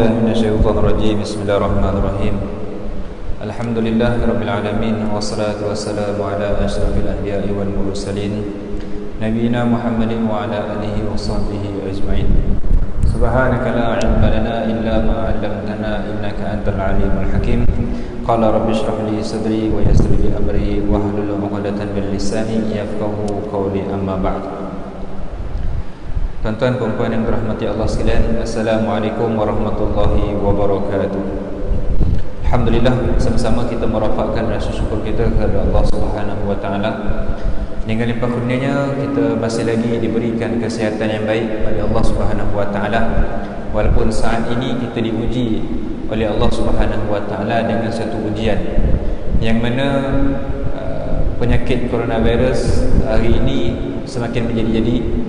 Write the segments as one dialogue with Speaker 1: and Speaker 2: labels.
Speaker 1: بالله من الشيطان الرجيم بسم الله الرحمن الرحيم الحمد لله رب العالمين والصلاة والسلام على أشرف الأنبياء والمرسلين نبينا محمد وعلى آله وصحبه أجمعين سبحانك لا علم لنا إلا ما علمتنا إنك أنت العليم الحكيم قال رب اشرح لي صدري ويسر لي أمري واحلل عقدة من لساني يفقهوا قولي أما بعد. Tuan-tuan perempuan yang dirahmati Allah sekalian, Assalamualaikum warahmatullahi wabarakatuh. Alhamdulillah, sama-sama kita merafakkan rasa syukur kita kepada Allah Subhanahu wa taala. Dengan limpah kurnianya kita masih lagi diberikan kesihatan yang baik oleh Allah Subhanahu wa taala. Walaupun saat ini kita diuji oleh Allah Subhanahu wa taala dengan satu ujian yang mana penyakit coronavirus hari ini semakin menjadi-jadi.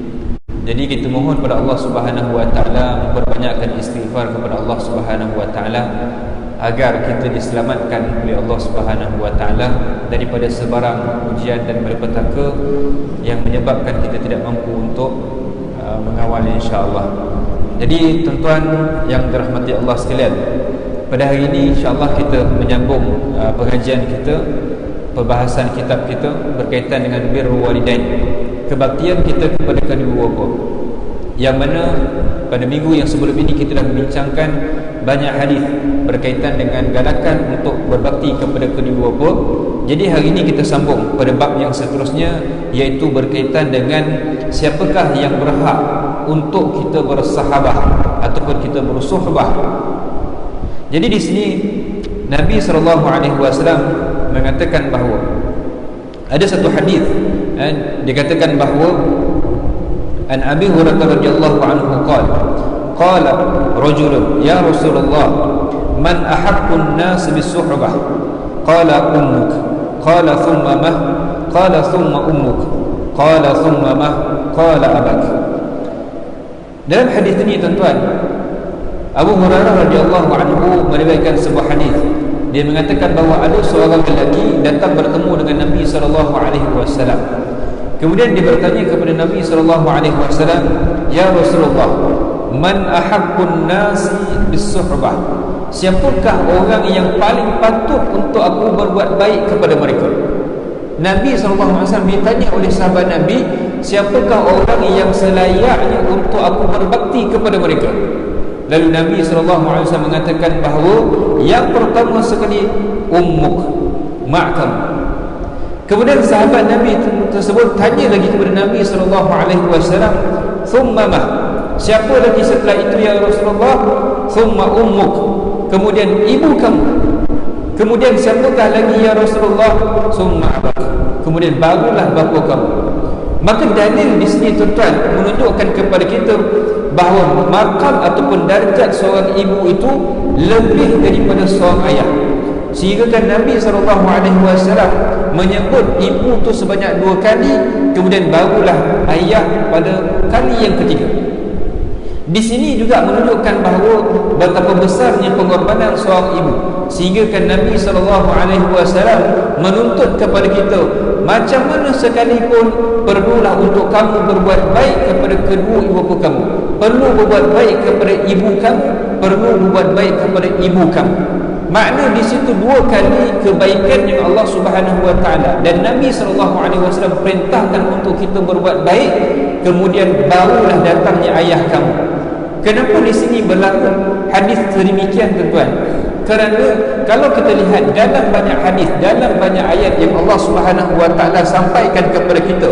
Speaker 1: Jadi kita mohon kepada Allah Subhanahu wa taala memperbanyakkan istighfar kepada Allah Subhanahu wa taala agar kita diselamatkan oleh Allah Subhanahu wa taala daripada sebarang ujian dan malapetaka yang menyebabkan kita tidak mampu untuk mengawal insya-Allah. Jadi tuan-tuan yang dirahmati Allah sekalian, pada hari ini insya-Allah kita menyambung pengajian kita, perbahasan kitab kita berkaitan dengan birrul walidain, kebaktian kita kepada kedua bapa, yang mana pada minggu yang sebelum ini kita dah membincangkan banyak hadis berkaitan dengan galakan untuk berbakti kepada kedua bapa. Jadi hari ini kita sambung pada bab yang seterusnya, iaitu berkaitan dengan siapakah yang berhak untuk kita bersahabah ataupun kita bersuhbah. Jadi di sini Nabi SAW mengatakan bahawa ada satu hadis dikatakan bahawa an Abi Hurairah radhiyallahu anhu qala rajulun ya Rasulullah man ahaqqun nas bis-suhbah qala ummuk qala thumma ma qala thumma ummuk qala thumma ma qala abak. Dalam hadis ini tuan-tuan, Abu Hurairah radhiyallahu anhu meriwayatkan sebuah hadis. Dia mengatakan bahawa ada seorang lelaki datang bertemu dengan Nabi SAW. Kemudian dia bertanya kepada Nabi SAW, ya Rasulullah, man ahaqqun nasi bis-suhbah? Siapakah orang yang paling patut untuk aku berbuat baik kepada mereka? Nabi SAW ditanya oleh sahabat Nabi, siapakah orang yang selayaknya untuk aku berbakti kepada mereka? Lalu Nabi SAW mengatakan bahawa yang pertama sekali ummuk, mak kamu. Kemudian sahabat Nabi tersebut tanya lagi kepada Nabi SAW, thumma ma? Siapa lagi setelah itu ya Rasulullah? Thumma ummuk. Kemudian ibu kamu. Kemudian siapakah lagi ya Rasulullah? Thumma abak. Kemudian barulah bapa kamu. Maka dalil di sini tuan-tuan menunjukkan kepada kita bahawa maqam ataupun darjat seorang ibu itu lebih daripada seorang ayah. Sehingga kan Nabi SAW menyebut ibu itu sebanyak 2 kali, kemudian barulah ayah pada kali yang ketiga. Di sini juga menunjukkan bahawa betapa besarnya pengorbanan seorang ibu, sehingga kan Nabi SAW menuntut kepada kita, macam mana sekalipun perlulah untuk kamu berbuat baik kepada kedua ibu bapa kamu. Perlu berbuat baik kepada ibu kamu, perlu berbuat baik kepada ibu kamu. Makna di situ 2 kali kebaikan yang Allah Subhanahu wa taala dan Nabi SAW perintahkan untuk kita berbuat baik, kemudian barulah datangnya ayah kamu. Kenapa di sini berlaku hadis sedemikian tuan-tuan? Kerana kalau kita lihat dalam banyak hadis, dalam banyak ayat yang Allah Subhanahu wa taala sampaikan kepada kita,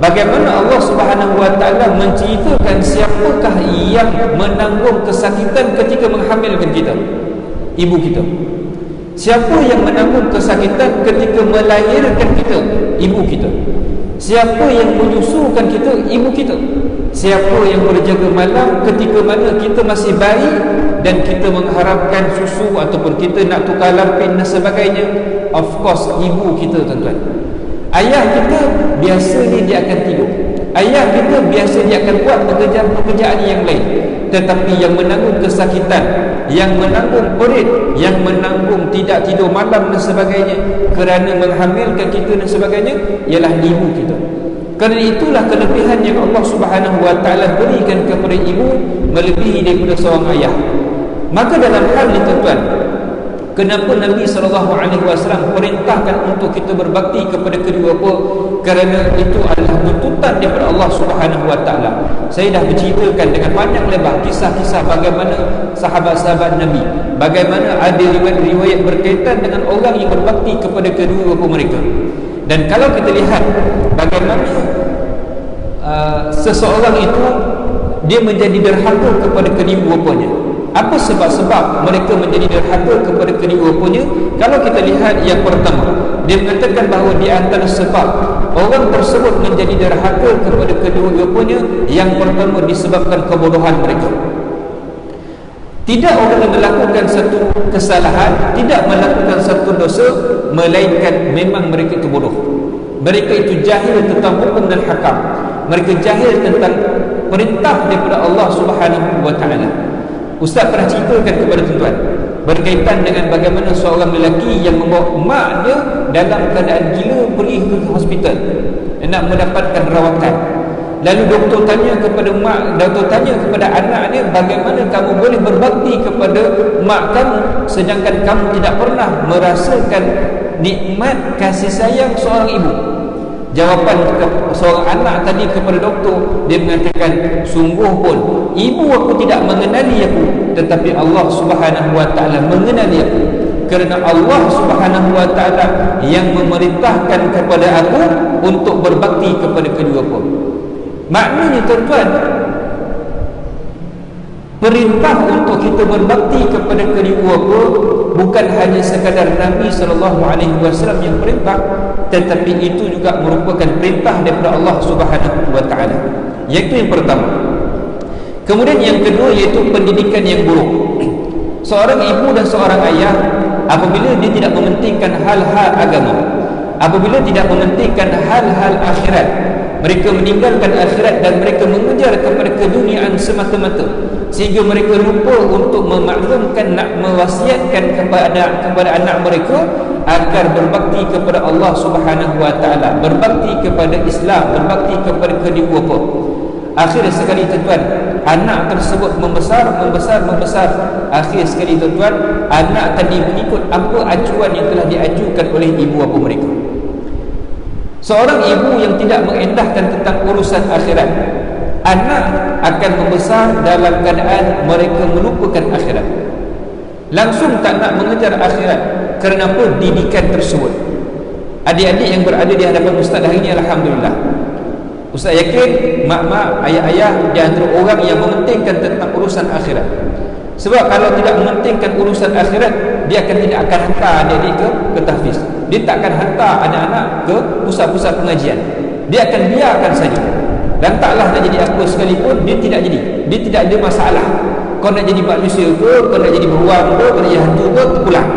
Speaker 1: bagaimana Allah Subhanahu wa taala menceritakan siapakah yang menanggung kesakitan ketika menghamilkan kita? Ibu kita. Siapa yang menanggung kesakitan ketika melahirkan kita? Ibu kita. Siapa yang menyusukan kita? Ibu kita. Siapa yang berjaga malam ketika mana kita masih bayi dan kita mengharapkan susu ataupun kita nak tukar lampin dan sebagainya? Of course, ibu kita tuan-tuan. Ayah kita biasanya dia akan tidur. Ayah kita biasa dia akan buat pekerjaan yang lain. Tetapi yang menanggung kesakitan, yang menanggung perut, yang menanggung tidak tidur malam dan sebagainya kerana menghamilkan kita dan sebagainya ialah ibu kita. Kerana itulah kelebihan yang Allah Subhanahu wa taala berikan kepada ibu melebihi daripada seorang ayah. Maka dalam hal ini tuan-tuan, kenapa Nabi SAW perintahkan untuk kita berbakti kepada kedua apa? Kerana itu adalah tuntutan daripada Allah Subhanahu Wa Taala. Saya dah berceritakan dengan panjang lebar kisah-kisah bagaimana sahabat-sahabat Nabi, bagaimana ada riwayat-riwayat berkaitan dengan orang yang berbakti kepada kedua bapa mereka. Dan kalau kita lihat bagaimana seseorang itu dia menjadi derhaka kepada kedua bapanya. Apa sebab-sebab mereka menjadi derhaka kepada kedua bapanya? Kalau kita lihat yang pertama, dia mengatakan bahawa di antara sebab orang tersebut menjadi derhaka kepada kedua bapanya, yang pertama disebabkan kebodohan mereka. Tidak orang yang melakukan satu kesalahan, tidak melakukan satu dosa, melainkan memang mereka itu bodoh. Mereka itu jahil tentang hukum dan hakam. Mereka jahil tentang perintah daripada Allah Subhanahu Wa Taala. Ustaz pernah ceritakan kepada tuan-tuan berkaitan dengan bagaimana seorang lelaki yang membawa mak dia dalam keadaan gila pergi ke hospital nak mendapatkan rawatan. Lalu doktor tanya kepada mak, doktor tanya kepada anak dia, bagaimana kamu boleh berbakti kepada mak kamu sedangkan kamu tidak pernah merasakan nikmat kasih sayang seorang ibu? Jawapan seorang anak tadi kepada doktor, dia mengatakan, sungguh pun ibu aku tidak mengenali aku, tetapi Allah Subhanahu Wa Taala mengenali aku. Kerana Allah Subhanahu Wa Taala yang memerintahkan kepada aku untuk berbakti kepada kedua bapa. Maknanya tuan-tuan, perintah untuk kita berbakti kepada kedua bapa bukan hanya sekadar Nabi SAW yang perintah, tetapi itu juga merupakan perintah daripada Allah Subhanahu Wa Taala. Iaitu yang pertama. Kemudian yang kedua iaitu pendidikan yang buruk. Seorang ibu dan seorang ayah apabila dia tidak mementingkan hal-hal agama, apabila tidak mementingkan hal-hal akhirat, mereka meninggalkan akhirat dan mereka mengejar kepada keduniaan semata-mata, sehingga mereka lupa untuk memaklumkan, nak mewasiatkan kepada anak mereka agar berbakti kepada Allah Subhanahu Wa Taala, berbakti kepada Islam, berbakti kepada kedua bapa. Akhir sekali tuan-tuan, anak tersebut membesar. Akhir sekali tuan-tuan, anak tadi mengikut apa acuan yang telah diajukan oleh ibu bapa mereka. Seorang ibu yang tidak mengendahkan tentang urusan akhirat, anak akan membesar dalam keadaan mereka melupakan akhirat, langsung tak nak mengejar akhirat. Kerana apa? Didikan tersebut. Adik-adik yang berada di hadapan Ustaz hari ini, alhamdulillah, Ustaz yakin mak-mak, ayah-ayah di antara orang yang mementingkan tentang urusan akhirat. Sebab kalau tidak mementingkan urusan akhirat, dia tidak akan hantar adik-adik ke tahfiz. Dia tak akan hantar anak-anak ke pusat-pusat pengajian. Dia akan biarkan saja. Dan taklah nak jadi apa sekalipun, dia tidak jadi. Dia tidak ada masalah. Kau nak jadi manusia ke, kau nak jadi beruang ke, kau nak jadi hantu ke, pulang.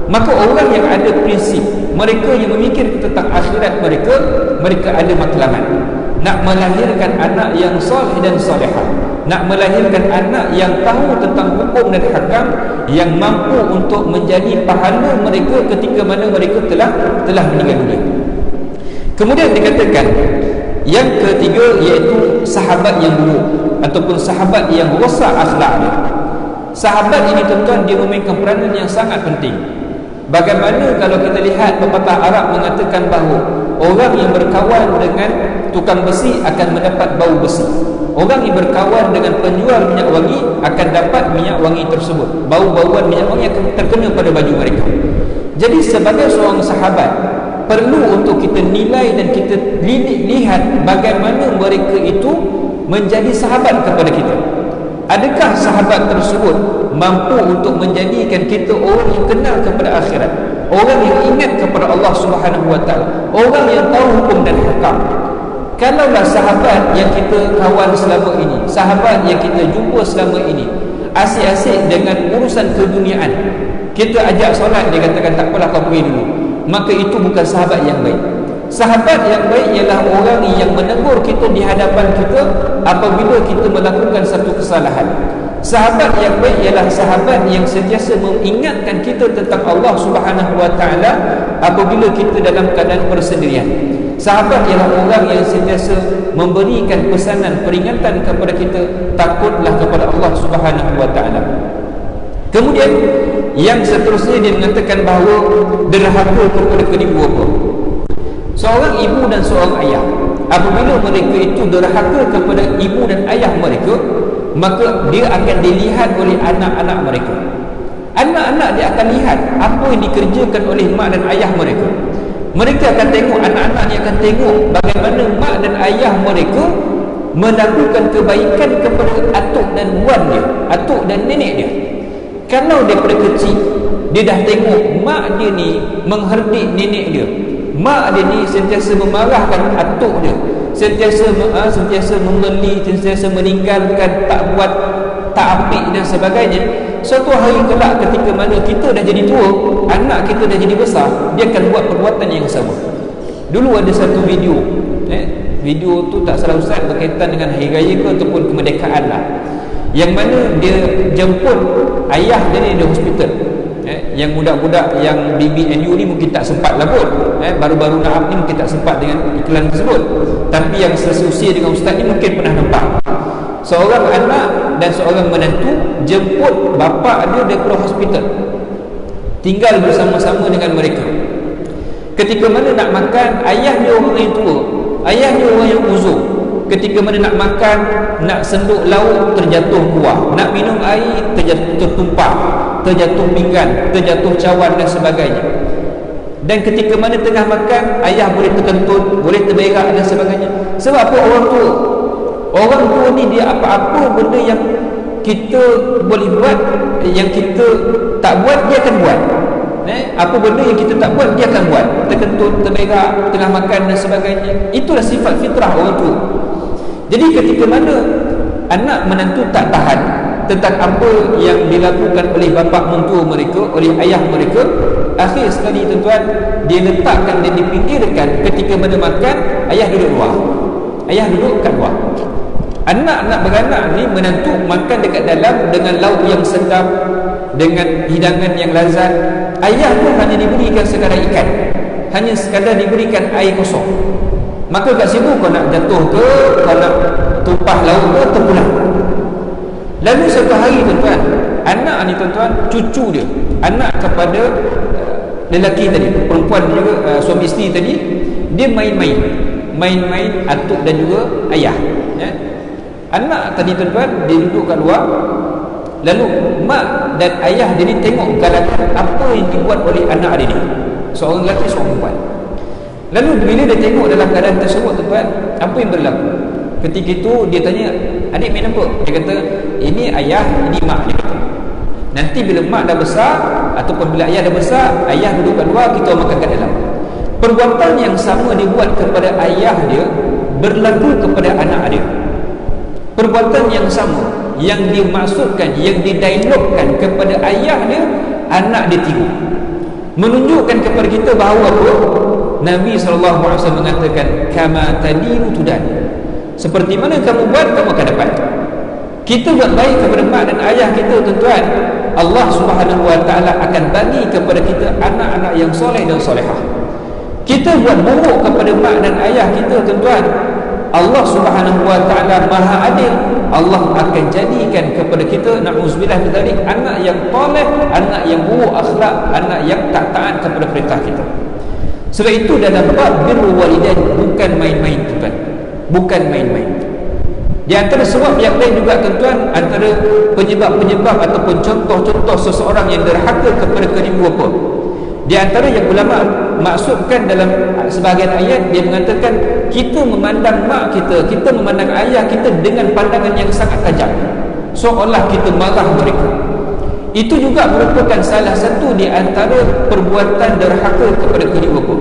Speaker 1: Maka orang yang ada prinsip, mereka yang memikir tentang akhirat mereka ada matlamat. Nak melahirkan anak yang soleh dan solehah, nak melahirkan anak yang tahu tentang hukum dan hakam, yang mampu untuk menjadi pahala mereka ketika mana mereka telah meninggal dunia. Kemudian dikatakan yang ketiga iaitu sahabat yang buruk ataupun sahabat yang rosak akhlaknya. Sahabat ini tuan-tuan, dia memainkan peranan yang sangat penting. Bagaimana kalau kita lihat pepatah Arab mengatakan bahawa orang yang berkawan dengan tukang besi akan mendapat bau besi. Orang yang berkawan dengan penjual minyak wangi akan dapat minyak wangi tersebut. Bau-bauan minyak wangi akan terkena pada baju mereka. Jadi sebagai seorang sahabat, perlu untuk kita nilai dan kita lihat bagaimana mereka itu menjadi sahabat kepada kita. Adakah sahabat tersebut mampu untuk menjadikan kita orang yang kenal kepada akhirat, orang yang ingat kepada Allah Subhanahu Wa Taala, orang yang tahu hukum dan hakam? Kalaulah sahabat yang kita kawan selama ini, sahabat yang kita jumpa selama ini asyik-asyik dengan urusan keduniaan, kita ajak solat, dia katakan tak apalah kau pergi dulu, maka itu bukan sahabat yang baik. Sahabat yang baik ialah orang yang menegur kita di hadapan kita apabila kita melakukan satu kesalahan. Sahabat yang baik ialah sahabat yang sentiasa mengingatkan kita tentang Allah Subhanahu Wa Taala apabila kita dalam keadaan persendirian. Sahabat ialah orang yang sentiasa memberikan pesanan, peringatan kepada kita, takutlah kepada Allah Subhanahu Wa Taala. Kemudian yang seterusnya dia mengatakan bahawa derhaka kepada kedua bapa. Seorang ibu dan seorang ayah, apabila mereka itu derhaka kepada ibu dan ayah mereka, maka dia akan dilihat oleh anak-anak mereka. Anak-anak dia akan lihat apa yang dikerjakan oleh mak dan ayah mereka. Mereka akan tengok, anak-anak dia akan tengok bagaimana mak dan ayah mereka melakukan kebaikan kepada atuk dan wan dia, atuk dan nenek dia. Kalau daripada kecil dia dah tengok mak dia ni mengherdik nenek dia, mak dia ni sentiasa memarahkan atuk dia, sentiasa mengeli, sentiasa meninggalkan, tak buat, tak apik dan sebagainya. Suatu hari kelak ketika mana kita dah jadi tua, anak kita dah jadi besar, dia akan buat perbuatan yang sama. Dulu ada satu video, video tu tak salah ustaz berkaitan dengan hari raya ke ataupun kemerdekaan lah, yang mana dia jemput ayah dia ni di hospital. Yang budak-budak yang BBNU ni mungkin tak sempat lah pun, baru-baru nak ni mungkin tak sempat dengan iklan tersebut, tapi yang seusia dengan ustaz ni mungkin pernah nampak. Seorang anak dan seorang menantu jemput bapa dia daripada hospital, tinggal bersama-sama dengan mereka. Ketika mana nak makan, ayah dia orang yang tua, ayah dia orang yang uzur. Ketika mana nak makan, nak senduk lauk, terjatuh kuah, nak minum air, tertumpah, terjatuh pinggan, terjatuh cawan dan sebagainya. Dan ketika mana tengah makan, ayah boleh terkentut, boleh terberak dan sebagainya. Sebab apa? Orang tua, orang tua ni dia apa-apa benda yang kita boleh buat, yang kita tak buat, dia akan buat. Apa benda yang kita tak buat, dia akan buat. Terkentut, terberak, tengah makan dan sebagainya. Itulah sifat fitrah orang tua. Jadi ketika mana anak menantu tak tahan tentang apa yang dilakukan oleh bapa mentua mereka, oleh ayah mereka, akhir sekali tuan-tuan, dia letakkan dan dipinggirkan. Ketika mana makan, ayah duduk luar, ayah duduk kat luar. Anak-anak beranak ni menantu makan dekat dalam dengan lauk yang sedap, dengan hidangan yang lazat. Ayah pun hanya diberikan sekadar ikan, hanya sekadar diberikan air kosong. Maka kat situ kau nak jatuh ke, kau nak tumpah lauk ke, terpulang. Lalu satu hari tuan-tuan, anak ni tuan-tuan, cucu dia, anak kepada lelaki tadi, perempuan juga, suami isteri tadi, dia main-main atuk dan juga ayah. Anak tadi tuan-tuan, dia duduk kat luar. Lalu mak dan ayah dia ni tengok galakan apa yang dibuat oleh anak dia ni, seorang lelaki, seorang perempuan. Lalu bila dia tengok dalam keadaan tersebut tuan-tuan, apa yang berlaku? Ketika itu dia tanya, adik main apa? Dia kata, ini ayah, ini mak. Dia kata, nanti bila mak dah besar ataupun bila ayah dah besar, ayah duduk kat luar, kita makan kat dalam. Perbuatan yang sama dibuat kepada ayah dia berlaku kepada anak dia. Perbuatan yang sama yang dimaksudkan, yang didialogkan kepada ayah dia, anak dia tiru. Menunjukkan kepada kita bahawa apa? Nabi SAW mengatakan, kama tadinu tudan, seperti mana kamu buat, kamu akan dapat. Kita buat baik kepada mak dan ayah kita tuan-tuan, Allah Subhanahu Wa Taala akan bagi kepada kita anak-anak yang soleh dan solehah. Kita buat buruk kepada mak dan ayah kita tuan-tuan, Allah Subhanahu Wa Taala Maha Adil, Allah akan jadikan kepada kita, na'udzubillah min dzalik, anak yang soleh, anak yang buruk akhlak, anak yang tak taat kepada perintah kita. Sebab itu dalam bab birrul walidain bukan main-main tuan, bukan main-main. Di antara sebab yang lain juga tuan-tuan, antara penyebab-penyebab ataupun contoh-contoh seseorang yang derhaka kepada kedua bapa, di antara yang ulama maksudkan dalam sebahagian ayat, dia mengatakan kita memandang mak kita, kita memandang ayah kita dengan pandangan yang sangat tajam, seolah kita marah mereka. Itu juga merupakan salah satu di antara perbuatan derhaka kepada kedua bapa.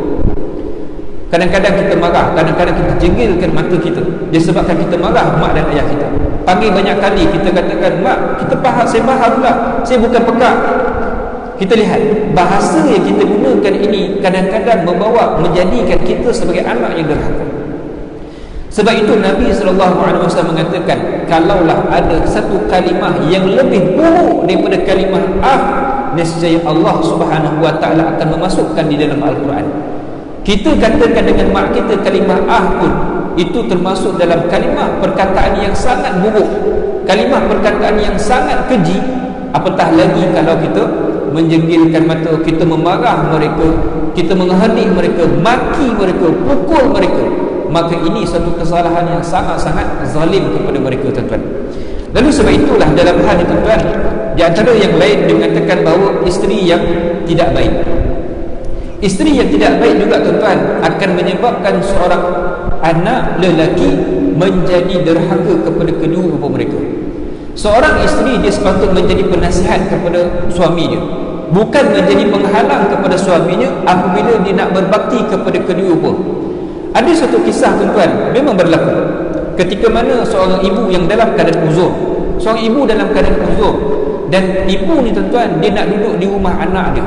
Speaker 1: Kadang-kadang kita marah, kadang-kadang kita jenggilkan mata kita disebabkan kita marah mak dan ayah kita. Panggil banyak kali, kita katakan, mak, kita faham, saya faham pula, saya bukan pekak. Kita lihat bahasa yang kita gunakan ini kadang-kadang membawa menjadikan kita sebagai anak yang derhaka. Sebab itu Nabi SAW mengatakan, kalaulah ada satu kalimah yang lebih buruk daripada kalimah nescaya Allah Subhanahu Wa Taala akan memasukkan di dalam Al-Quran. Kita katakan dengan mak kita kalimah pun, itu termasuk dalam kalimah perkataan yang sangat buruk, kalimah perkataan yang sangat keji, Apatah lagi kalau kita menjenggilkan mata, kita memarah mereka, kita menghardik mereka, maki mereka, pukul mereka, maka ini satu kesalahan yang sangat-sangat zalim kepada mereka, tuan-tuan. Lalu sebab itulah dalam hal ini, tuan-tuan, di antara yang lain mengatakan bahawa isteri yang tidak baik, isteri yang tidak baik juga, tuan-tuan, akan menyebabkan seorang anak lelaki menjadi derhaka kepada kedua bapa mereka. Seorang isteri dia sepatutnya menjadi penasihat kepada suaminya, bukan menjadi penghalang kepada suaminya apabila dia nak berbakti kepada kedua bapa. Ada satu kisah, tuan-tuan, memang berlaku ketika mana seorang ibu yang dalam keadaan uzur, seorang ibu dalam keadaan uzur, dan ibu ni, tuan-tuan, dia nak duduk di rumah anak dia,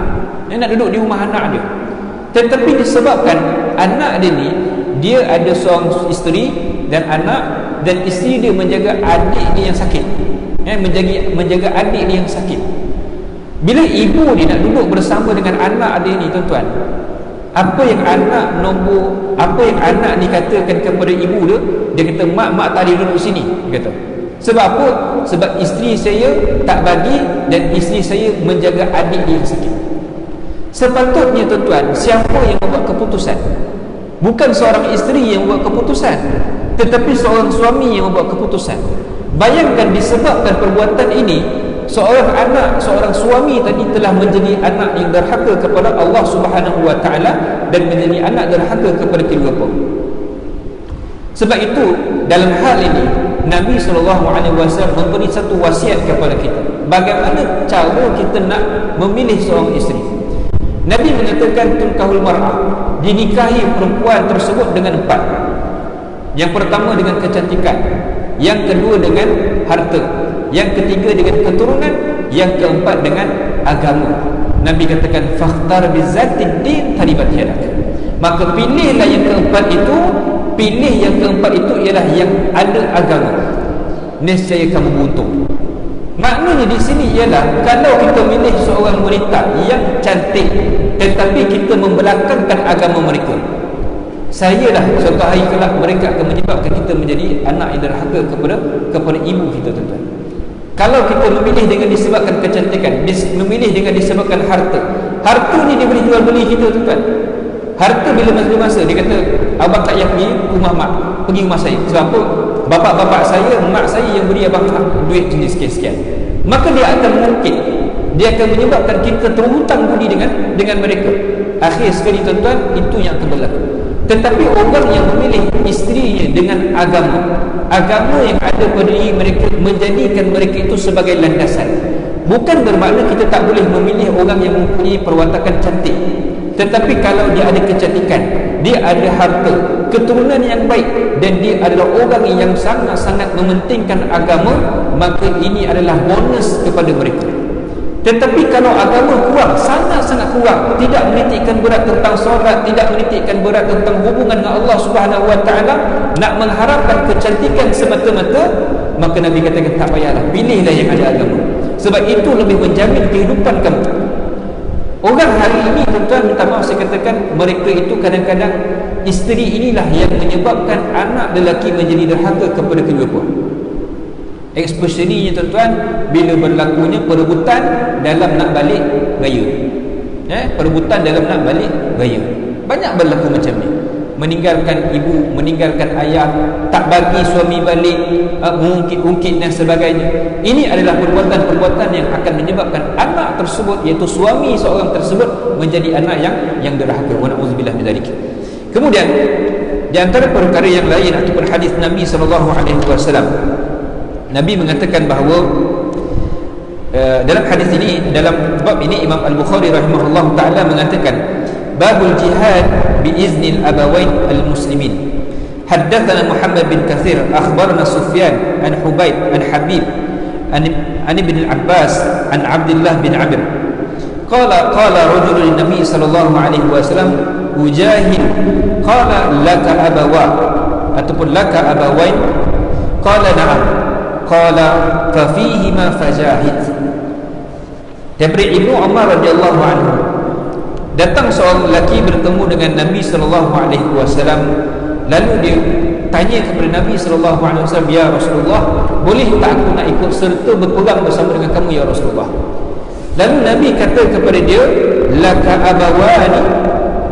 Speaker 1: tetapi disebabkan anak dia ni, dia ada seorang isteri dan anak, dan isteri dia menjaga adik dia yang sakit, menjaga adik dia yang sakit. Bila ibu dia nak duduk bersama dengan anak dia ni, tuan-tuan, apa yang anak ni katakan kepada ibu dia, dia kata, mak tak boleh duduk sini, dia kata. Sebab apa? Sebab isteri saya tak bagi, dan isteri saya menjaga adik dia yang sakit. Sepatutnya, tuan-tuan, siapa yang membuat keputusan? Bukan seorang isteri yang membuat keputusan, tetapi seorang suami yang membuat keputusan. Bayangkan, disebabkan perbuatan ini, seorang anak, seorang suami tadi telah menjadi anak yang derhaka kepada Allah Subhanahu wa taala, dan menjadi anak derhaka kepada kedua bapa. Sebab itu dalam hal ini Nabi SAW memberi satu wasiat kepada kita, bagaimana cara kita nak memilih seorang isteri. Nabi mengatakan, tunkahul mar'ah, dinikahi perempuan tersebut dengan 4. Yang pertama dengan kecantikan, yang kedua dengan harta, yang ketiga dengan keturunan, yang keempat dengan agama. Nabi katakan, fakhtar bizatid din taribat yadak. Maka pilihlah yang keempat itu, pilih yang keempat itu ialah yang ada agama, nescaya kamu beruntung. Maknanya di sini ialah, kalau kita milih seorang wanita yang cantik tetapi kita membelakangkan agama mereka, sayalah suatu hari kelak mereka akan menyebabkan kita menjadi anak yang derhaka kepada ibu kita, tuan-tuan. Kalau kita memilih dengan disebabkan kecantikan, memilih dengan disebabkan harta ni dia boleh jual beli kita, tuan-tuan. Harta bila masa dia kata, abang tak payah pergi rumah mak, pergi rumah saya. Sebab apa? Bapak-bapak saya, mak saya yang beri abang duit jenis sekian-sekian. Maka dia akan mungkin, dia akan menyebabkan kita terhutang budi dengan mereka. Akhir sekali, tuan-tuan, itu yang akan berlaku. Tetapi orang yang memilih isterinya dengan agama yang ada pada diri mereka, menjadikan mereka itu sebagai landasan. Bukan bermakna kita tak boleh memilih orang yang mempunyai perwatakan cantik, tetapi kalau dia ada kecantikan, dia ada harta, keturunan yang baik, dan dia adalah orang yang sangat-sangat mementingkan agama, maka ini adalah bonus kepada mereka. Tetapi kalau agama kurang, sangat-sangat kurang, tidak menitikkan berat tentang solat, tidak menitikkan berat tentang hubungan dengan Allah Subhanahu wa taala, nak mengharapkan kecantikan semata-mata, maka Nabi katakan, tak payahlah, pilihlah yang ada agama. Sebab itu lebih menjamin kehidupan kamu. Orang hari ini, tuan-tuan, minta maaf saya katakan, mereka itu kadang-kadang isteri inilah yang menyebabkan anak lelaki menjadi derhaka kepada kedua bapa. Especially, tuan-tuan, bila berlakunya perebutan dalam nak balik raya. Perebutan dalam nak balik raya. Banyak berlaku macam ni. Meninggalkan ibu, meninggalkan ayah, tak bagi suami balik, ungkit-ungkit dan sebagainya. Ini adalah perbuatan-perbuatan yang akan menyebabkan anak tersebut, iaitu suami seorang tersebut, menjadi anak yang derhaka. Wa na'udzubillah min dzalik. Kemudian di antara perkara yang lain ataupun hadis Nabi SAW, Nabi mengatakan bahawa dalam hadis ini, dalam bab ini, Imam Al-Bukhari rahimahullah ta'ala mengatakan, babul jihad biiznil abawain al-muslimin. Haddatsana Muhammad bin Katsir akhbarana Sufyan an Hubayb an Habib an Ibn Abbas an Abdullah bin Amr qala rajulun Nabi sallallahu alaihi wasallam ujahid qala laka abawa ataupun laka abawain qala na'am qala fa fihima fajahid. Dari Ibnu Umar radhiyallahu anhu, datang seorang lelaki bertemu dengan Nabi SAW, lalu dia tanya kepada Nabi SAW, ya Rasulullah, boleh tak aku nak ikut serta berpegang bersama dengan kamu ya Rasulullah? Lalu Nabi kata kepada dia, laka abawani,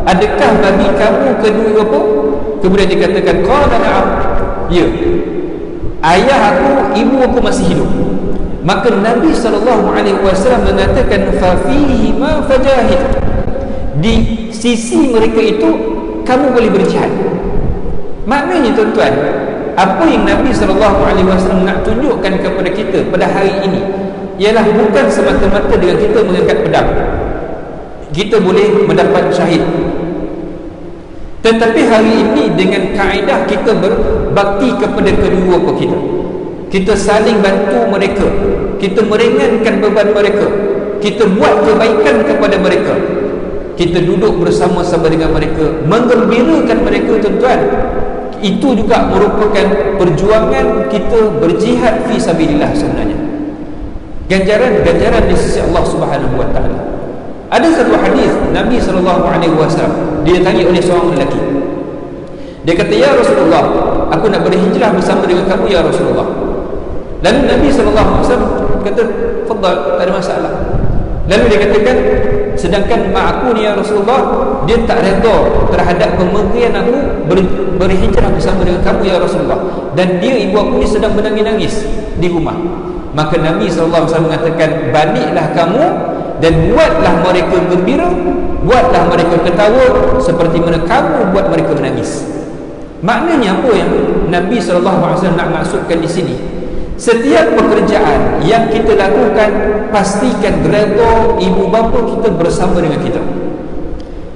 Speaker 1: adakah bagi kamu kedua apa? Kemudian dia katakan, qala na'am, ya, ayah aku, ibu aku masih hidup. Maka Nabi SAW mengatakan, fa fihi ma fajahid, di sisi mereka itu kamu boleh berjihad. Maknanya tuan-tuan, apa yang Nabi SAW nak tunjukkan kepada kita pada hari ini ialah bukan semata-mata dengan kita mengangkat pedang kita boleh mendapat syahid, tetapi hari ini dengan kaedah kita berbakti kepada kedua kita, kita saling bantu mereka, kita meringankan beban mereka, kita buat kebaikan kepada mereka, kita duduk bersama-sama dengan mereka, menggembirakan mereka tuan-tuan. Itu juga merupakan perjuangan kita berjihad fi sabilillah sebenarnya. Ganjaran di sisi Allah Subhanahu wa taala. Ada satu hadis Nabi SAW, dia tanya oleh seorang lelaki. Dia kata, ya Rasulullah, aku nak berhijrah bersama dengan kamu ya Rasulullah. Lalu Nabi SAW kata, fadal, tak ada masalah. Lalu dia katakan, sedangkan mak aku ni ya Rasulullah, dia tak redha terhadap pemberian aku berhijrah bersama dengan kamu ya Rasulullah, dan dia, ibu aku ni sedang menangis-nangis di rumah. Maka Nabi SAW mengatakan, baliklah kamu dan buatlah mereka gembira, buatlah mereka ketawa seperti mana kamu buat mereka menangis. Maknanya apa yang Nabi SAW nak maksudkan di sini? Setiap pekerjaan yang kita lakukan, pastikan redha ibu bapa kita bersama dengan kita.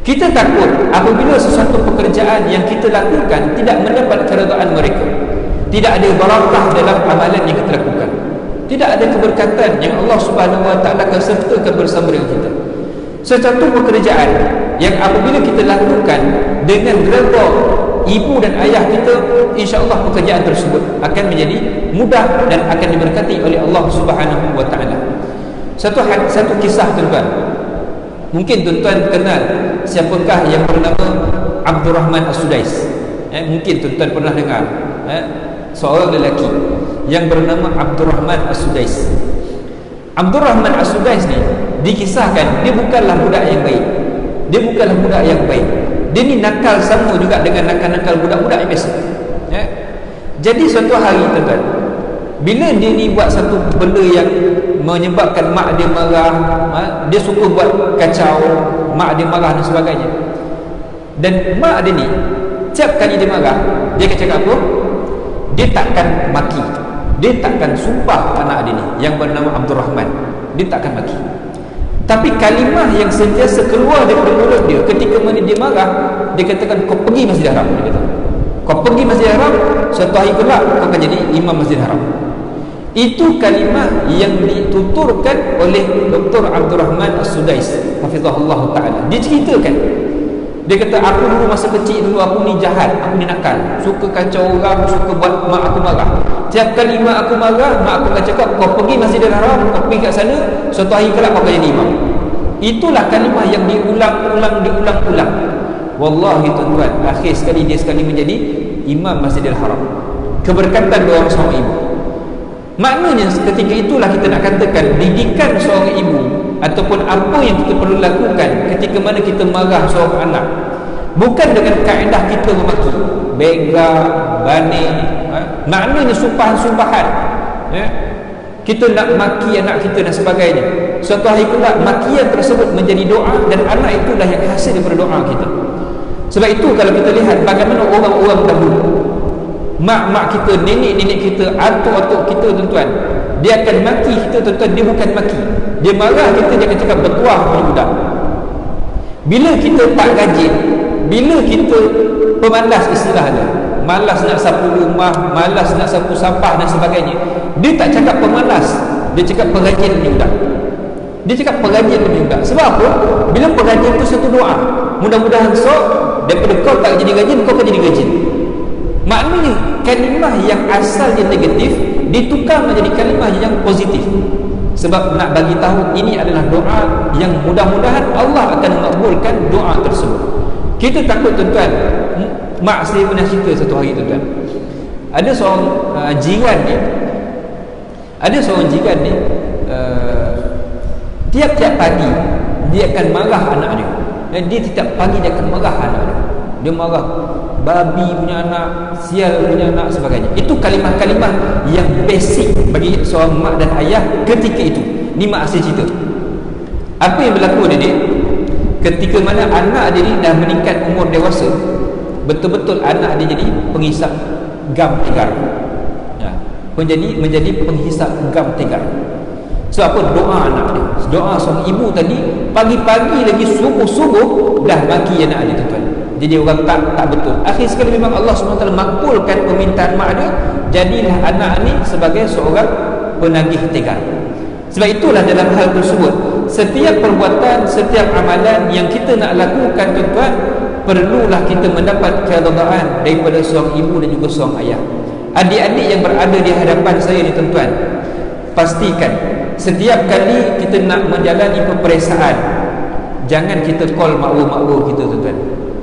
Speaker 1: Kita takut apabila sesuatu pekerjaan yang kita lakukan tidak mendapat keredaan mereka, tidak ada barakah dalam amalan yang kita lakukan, tidak ada keberkatan yang Allah Subhanahu wa taala akan sertakan bersama dengan kita. Sesuatu pekerjaan yang apabila kita lakukan dengan redha ibu dan ayah kita, insya-Allah pekerjaan tersebut akan menjadi mudah dan akan diberkati oleh Allah Subhanahu wa taala. Satu kisah tuan-tuan. Mungkin tuan-tuan kenal siapakah yang bernama Abdul Rahman As-Sudais. Mungkin tuan-tuan pernah dengar. Seorang lelaki yang bernama Abdul Rahman As-Sudais. Abdul Rahman As-Sudais ni dikisahkan dia bukanlah budak yang baik. Dia bukanlah budak yang baik. Dia ni nakal sama juga dengan nakal-nakal budak-budak yang biasa. Jadi suatu hari tuan-tuan, bila dia ni buat satu benda yang menyebabkan mak dia marah, dia suka buat kacau, mak dia marah dan sebagainya. Dan mak dia ni setiap kali dia marah, dia akan cakap apa? Dia takkan maki, dia takkan sumpah anak dia ni yang bernama Abdul Rahman. Dia takkan maki. Tapi kalimah yang sentiasa keluar daripada mulut dia ketika mana dia marah, dia katakan, kau pergi Masjidil Haram. Dia kata, kau pergi Masjidil Haram, suatu hari kelak kau akan jadi imam Masjidil Haram. Itu kalimah yang dituturkan oleh Dr. Abdul Rahman As-Sudais hafizahullah ta'ala. Dia ceritakan, dia kata, aku dulu masa kecil dulu, aku ni jahat, aku ni nakal, suka kacau orang, suka buat mak aku marah. Setiap kali mak aku marah, mak aku akan cakap, kau pergi Masjidil Haram, kau pergi kat sana, suatu hari kelak kau akan jadi imam. Itulah kalimah yang diulang-ulang. Wallahi tuan-tuan, akhir sekali dia sekali menjadi imam Masjidil Haram. Keberkatan doa seorang ibu. Maknanya ketika itulah kita nak katakan didikan seorang ibu ataupun apa yang kita perlu lakukan ketika mana kita marah seorang anak, bukan dengan kaedah kita memaki, bega, bani, maknanya sumpahan-sumpahan, kita nak maki anak kita dan sebagainya. Suatu hari kelak makian tersebut menjadi doa, dan anak itulah yang hasil daripada doa kita. Sebab itu kalau kita lihat bagaimana orang-orang dahulu, mak-mak kita, nenek-nenek kita, atuk-atuk kita tuan-tuan, dia akan maki kita tuan-tuan, dia bukan maki, dia marah kita, dia akan cakap bertuah pada budak. Bila kita tak rajin, bila kita pemalas istilahnya, malas nak sapu rumah, malas nak sapu sampah dan sebagainya, dia tak cakap pemalas, dia cakap perajin punya budak. Dia cakap perajin punya budak. Sebab apa? Bila perajin tu satu doa, mudah-mudahan daripada kau tak jadi rajin, kau akan jadi rajin. Maknanya kalimah yang asalnya negatif ditukar menjadi kalimah yang positif. Sebab nak bagi tahu ini adalah doa yang mudah-mudahan Allah akan mengabulkan doa tersebut. Kita takut tuan-tuan. Mak saya pernah cerita satu hari tuan-tuan. Ada seorang jiran dia, tiap-tiap pagi dia akan marah anak dia, dan dia tiap pagi dia akan marah anak dia. Dia marah, babi punya anak, sial punya anak, sebagainya. Itu kalimah-kalimah yang basic bagi seorang mak dan ayah ketika itu. Ni mak asal cerita. Apa yang berlaku dia? Ketika mana anak dia ni dah meningkat umur dewasa, betul-betul anak dia jadi penghisap gam tegar. Ya, menjadi penghisap gam tegar. Sebab apa? Doa anak dia, doa seorang ibu tadi, pagi-pagi lagi subuh-subuh dah maki anak dia, tuan-tuan. Jadi orang tak betul. Akhir sekali memang Allah SWT makbulkan permintaan mak dia, jadilah anak ni sebagai seorang penagih tegar. Sebab itulah dalam hal tersebut, setiap perbuatan, setiap amalan yang kita nak lakukan, tuan-tuan, perlulah kita mendapat keredaan daripada seorang ibu dan juga seorang ayah. Adik-adik yang berada di hadapan saya ni, tuan-tuan, pastikan setiap kali kita nak menjalani peperiksaan, jangan kita call makwa-makwa kita, tuan-tuan.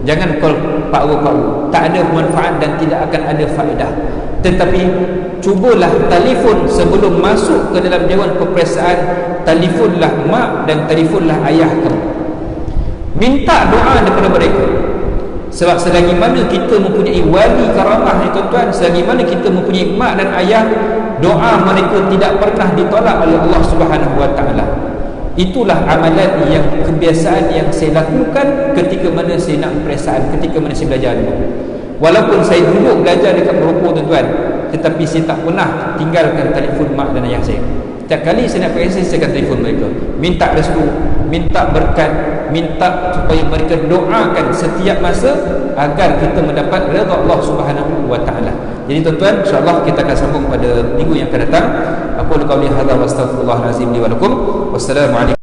Speaker 1: Jangan call pakwa-pakwa, tak ada manfaat dan tidak akan ada faedah. Tetapi cubalah telefon sebelum masuk ke dalam dewan peperiksaan. Telefonlah mak dan telefonlah ayah kamu, minta doa daripada mereka. Sebab selagi mana kita mempunyai wali karamah ni, tuan-tuan, selagi mana kita mempunyai mak dan ayah, doa mereka tidak pernah ditolak oleh Allah Subhanahu Wa Taala. Itulah amalan yang kebiasaan yang saya lakukan ketika mana saya nak peperiksaan, ketika mana saya belajar dulu. Walaupun saya dulu belajar dekat Merauke, tuan-tuan, tetapi saya tak pernah tinggalkan telefon mak dan ayah saya. Setiap kali saya nak peperiksaan, saya akan telefon mereka, minta restu, minta berkat, minta supaya mereka doakan setiap masa agar kita mendapat redha Allah Subhanahu Wa Taala. Jadi tuan-tuan, insya-Allah kita akan sambung pada minggu yang akan datang. Aku qauli hadza wa astaghfirullahalazim li wa lakum. Wassalamualaikum.